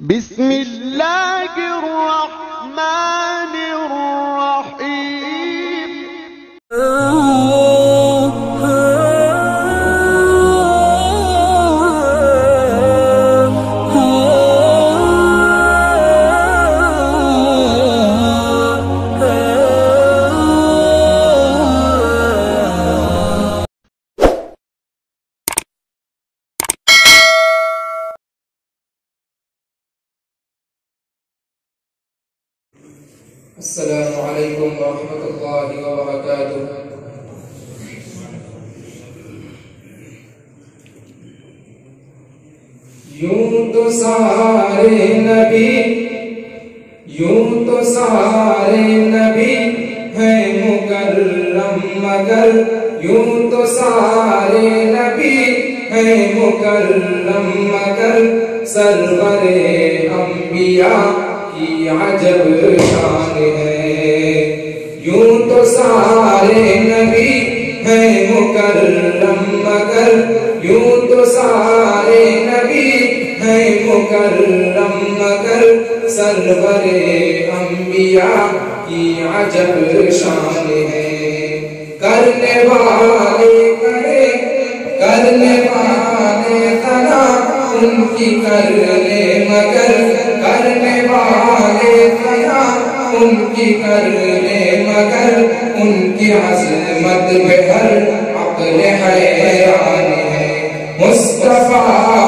بسم اللہ الرحمن الرحیم السلام علیکم ورحمۃ اللہ وبرکاتہ۔ یوں تو سارے نبی ہیں مکرم، مگر یوں تو سارے نبی ہیں مکرم، مگر سرور انبیاء کی عجب شان ہے۔ یوں تو سارے نبی ہیں مکرم، مگر یوں تو سارے نبی ہیں مکرم، مگر سرور انبیاء کی عجب شان ہے۔ کرنے والے کرے، کرنے والے ثنا ان کی کر لے، مگر کرنے والے ثنا ان کی کر لے، مگر ان کی عظمت پہ ہر عقل حیران ہے۔ مصطفیٰ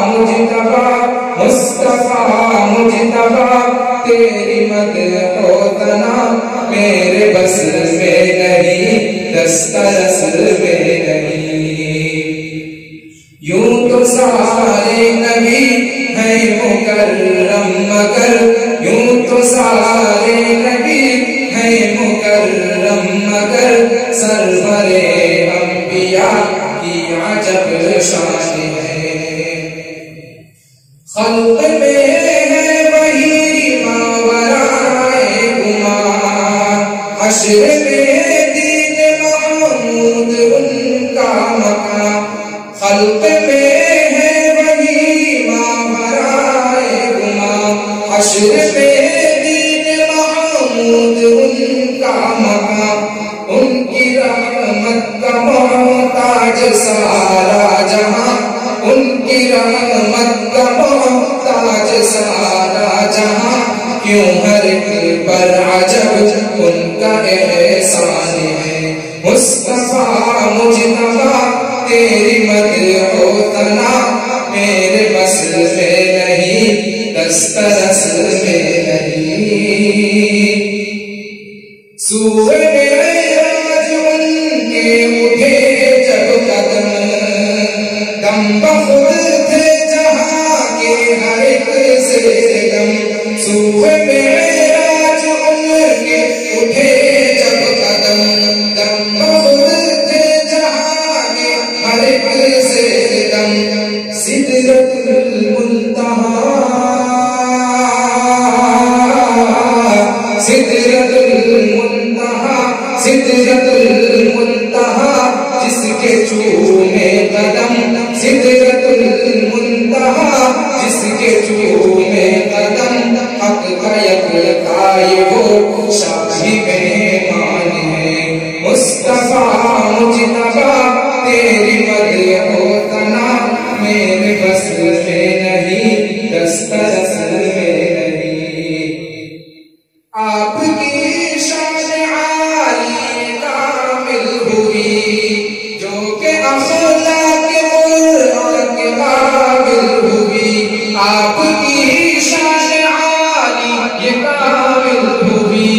مجتبیٰ، مصطفیٰ مجتبیٰ تیری مدح و ثنا میرے بس میں نہیں، دسترس میں نہیں۔ یوں تو سارے نبی ہیں مکرم، مگر یوں تو سارے نبی ہیں مکرم، مگر سرور انبیاء کی عجب شان ہے۔ خلق میں ہے وہی ماورائے گمان، حشر میں دین محمود ان کا مقام۔ خلق میں ہے وہی ماورائے گمان، حشر میں دین محمود ان کا مقام۔ ان کی رحمت کا محتاج سارا جہاں، ان کی رحمت کا محتاج سارا جہاں، کیوں ہر ایک پر عجب ان کا احسان ہے۔ مصطفیٰ مجتبیٰ تیری مدح و ثنا میرے بس میں نہیں، دسترس میں نہیں۔ سوئے معراج ان کے اٹھے جب قدم، دم بخود تھے جہاں کے ہر ایک سے دم۔ سوئے معراج ان کے اٹھے جب قدم، دم بخود تھے جہاں کے ہر ایک سے دم۔ سدرۃ المنتہا، سدرۃ المنتہا، سدرۃ المنتہا جس کے چومے قدم، سدرۃ المنتہا جس کے چومے قدم۔ حق کا یکتا وہ شاہی مہمان ہے۔ مصطفیٰ مجتبیٰ تیری مدح و ثنا میرے بس میں نہیں، دسترس میں نہیں۔ آپ کی شان عالی کامل ہوئی جو کہ اخلاق قرآن کے قابل ہوئی۔ آپ کی شان عالی یہ کامل ہوئی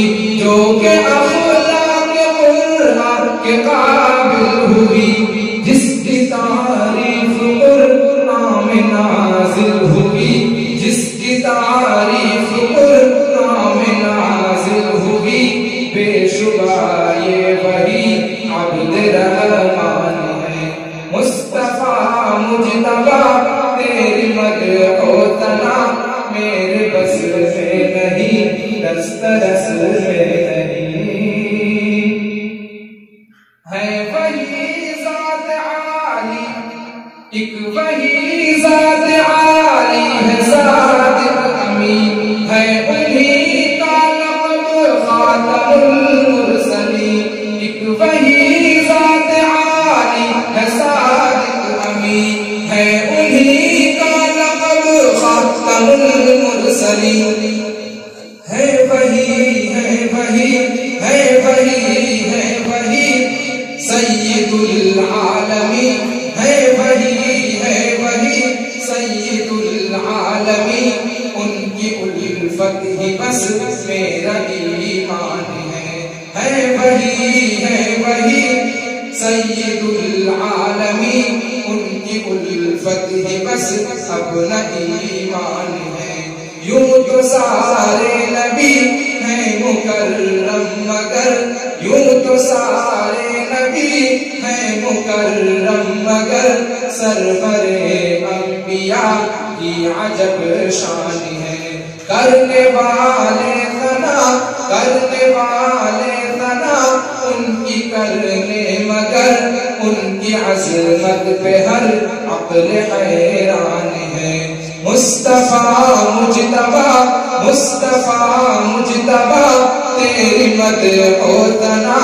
جو کہ اخلاق قرآن کے قابل ہوئی۔ جس کی تعریف قرآن میں نازل ہوئی، جس کی تعریف قرآن میں نازل ہوئی، بے شبہ یہ وہی عبد رحمان ہے۔ مصطفیٰ مجتبیٰ تیری مدح و ثنا میرے بس میں نہیں، دسترس میں نہیں۔ ہے وہی ذات عالی، ایک وہی ذات عالی ہے، صادق امین افضل المرسلین ہے وہی ہے وہی ہے وہی ہے وہی سید العالمین ہے وہی ہے وہی سید العالمین ان کی الفت ہی بس میرا ایمان ہے وہی سید العالمین ان کی الفت ہی بس اپنا ایمان ہے یوں تو سارے نبی ہیں مکرم مگر یوں تو سارے نبی ہیں مکرم مگر سرور انبیاء کی عجب شان ہے کرنے والے ثنا ان کی کرنے مگر ان کی عظمت پہ ہر عقل حیران ہے مصطفیٰ مجتبیٰ تیری مدح و ثنا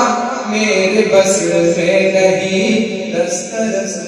میرے بس میں نہیں دسترس